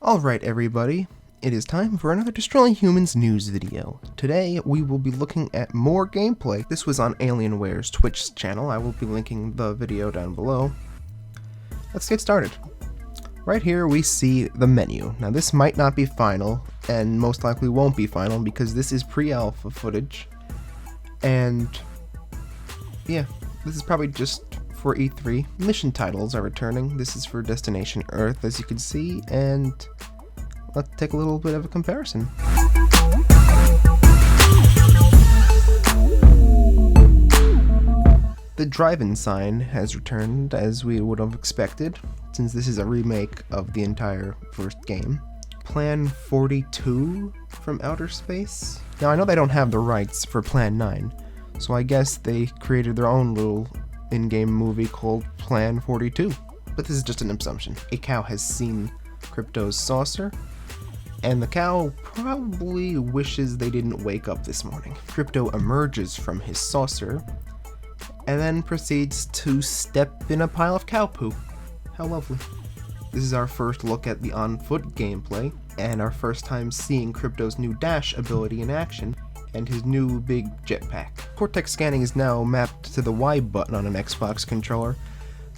Alright everybody, it is time for another Destroying Humans news video. Today we will be looking at more gameplay. This was on Alienware's Twitch channel. I will be linking the video down below. Let's get started. Right here we see the menu. Now this might not be final, and most likely won't be final because this is pre-alpha footage. And yeah, this is probably just for E3. Mission titles are returning. This is for Destination Earth, as you can see, and let's take a little bit of a comparison. The drive-in sign has returned, as we would have expected, since this is a remake of the entire first game. Plan 42 from Outer Space. Now I know they don't have the rights for Plan 9, so I guess they created their own little in-game movie called Plan 42. But this is just an assumption. A cow has seen Crypto's saucer, and the cow probably wishes they didn't wake up this morning. Crypto emerges from his saucer, and then proceeds to step in a pile of cow poo. How lovely. This is our first look at the on-foot gameplay, and our first time seeing Crypto's new dash ability in action, and his new big jetpack. Cortex scanning is now mapped to the Y button on an Xbox controller,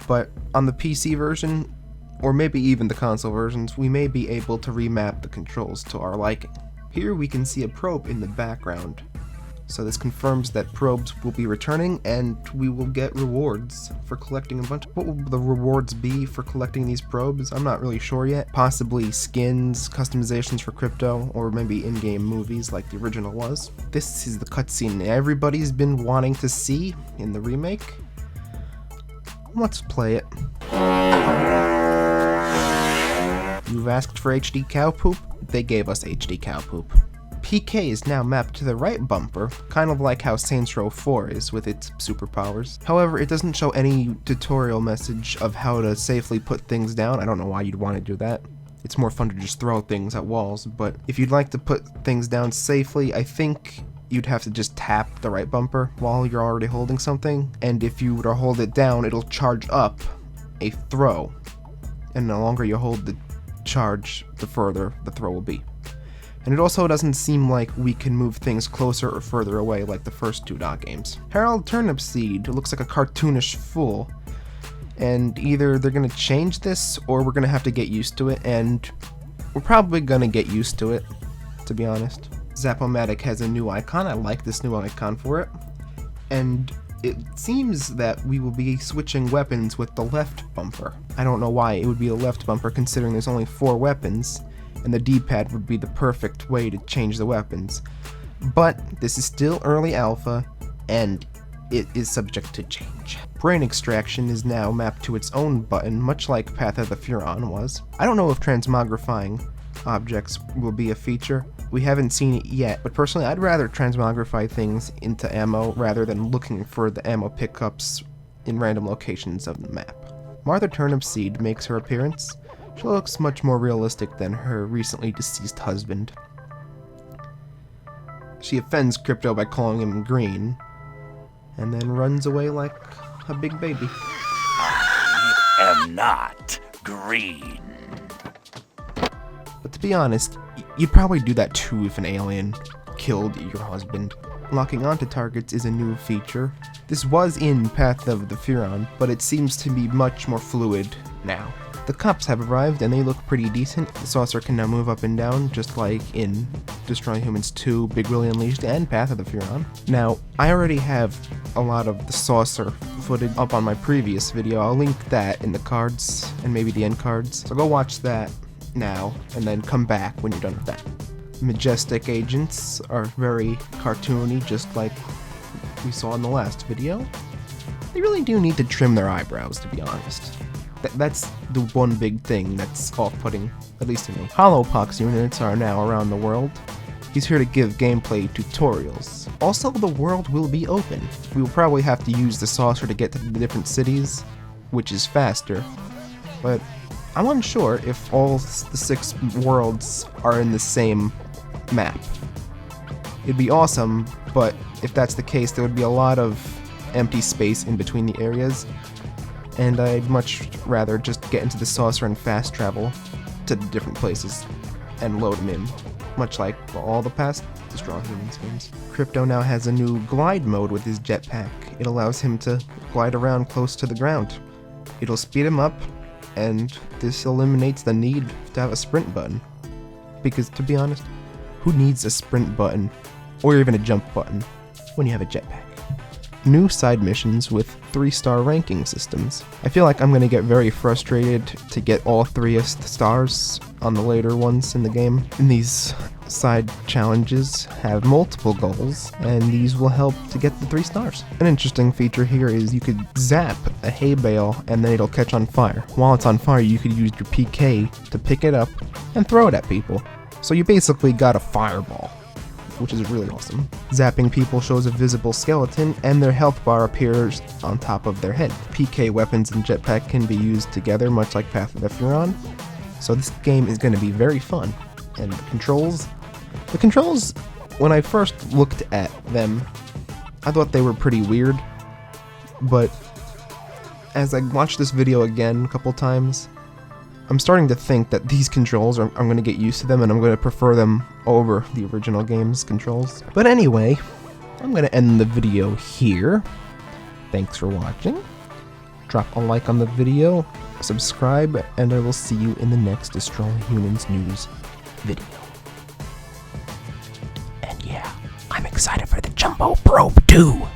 but on the PC version, or maybe even the console versions, we may be able to remap the controls to our liking. Here we can see a probe in the background, so this confirms that probes will be returning and we will get rewards for collecting a bunch. What will the rewards be for collecting these probes? I'm not really sure yet. Possibly skins, customizations for Crypto, or maybe in-game movies like the original was. This is the cutscene everybody's been wanting to see in the remake. Let's play it. You've asked for HD cow poop? They gave us HD cow poop. PK is now mapped to the right bumper, kind of like how Saints Row 4 is with its superpowers. However, it doesn't show any tutorial message of how to safely put things down. I don't know why you'd want to do that. It's more fun to just throw things at walls, but if you'd like to put things down safely, I think you'd have to just tap the right bumper while you're already holding something, and if you were to hold it down, it'll charge up a throw, and the longer you hold the charge, the further the throw will be. And it also doesn't seem like we can move things closer or further away like the first two dot games. Harold Turnipseed looks like a cartoonish fool, and either they're gonna change this or we're gonna have to get used to it, and we're probably gonna get used to it, to be honest. Zap-O-Matic has a new icon. I like this new icon for it, and it seems that we will be switching weapons with the left bumper. I don't know why it would be the left bumper considering there's only 4 weapons, and the D-pad would be the perfect way to change the weapons. But this is still early alpha, and it is subject to change. Brain extraction is now mapped to its own button, much like Path of the Furon was. I don't know if transmogrifying objects will be a feature. We haven't seen it yet, but personally I'd rather transmogrify things into ammo rather than looking for the ammo pickups in random locations of the map. Martha Turnipseed makes her appearance. She looks much more realistic than her recently deceased husband. She offends Crypto by calling him green, and then runs away like a big baby. I am not green. But to be honest, you'd probably do that too if an alien killed your husband. Locking onto targets is a new feature. This was in Path of the Furon, but it seems to be much more fluid now. The cops have arrived and they look pretty decent. The saucer can now move up and down, just like in Destroying Humans 2, Big Willie Unleashed, and Path of the Furon. Now, I already have a lot of the saucer footage up on my previous video. I'll link that in the cards, and maybe the end cards. So go watch that now, and then come back when you're done with that. Majestic agents are very cartoony, just like we saw in the last video. They really do need to trim their eyebrows, to be honest. That's the one big thing that's off-putting, at least to me. Hollowpox units are now around the world. He's here to give gameplay tutorials. Also, the world will be open. We will probably have to use the saucer to get to the different cities, which is faster, but I'm unsure if all the 6 worlds are in the same map. It'd be awesome, but if that's the case, there would be a lot of empty space in between the areas, and I'd much rather just get into the saucer and fast travel to the different places and load them in, much like all the past Destroy Humans games. Crypto now has a new glide mode with his jetpack. It allows him to glide around close to the ground. It'll speed him up, and this eliminates the need to have a sprint button. Because, to be honest, who needs a sprint button, or even a jump button, when you have a jetpack? New side missions with 3-star ranking systems. I feel like I'm going to get very frustrated to get all 3 stars on the later ones in the game. And these side challenges have multiple goals, and these will help to get the 3 stars. An interesting feature here is you could zap a hay bale and then it'll catch on fire. While it's on fire, you could use your PK to pick it up and throw it at people. So you basically got a fireball, which is really awesome. Zapping people shows a visible skeleton, and their health bar appears on top of their head. PK weapons and jetpack can be used together, much like Path of the Furon. So this game is going to be very fun. And the controls, when I first looked at them, I thought they were pretty weird. But as I watched this video again a couple times, I'm starting to think that these controls, I'm going to get used to them, and I'm going to prefer them over the original game's controls. But anyway, I'm going to end the video here. Thanks for watching. Drop a like on the video, subscribe, and I will see you in the next Destroy Humans news video. And yeah, I'm excited for the Jumbo Probe too!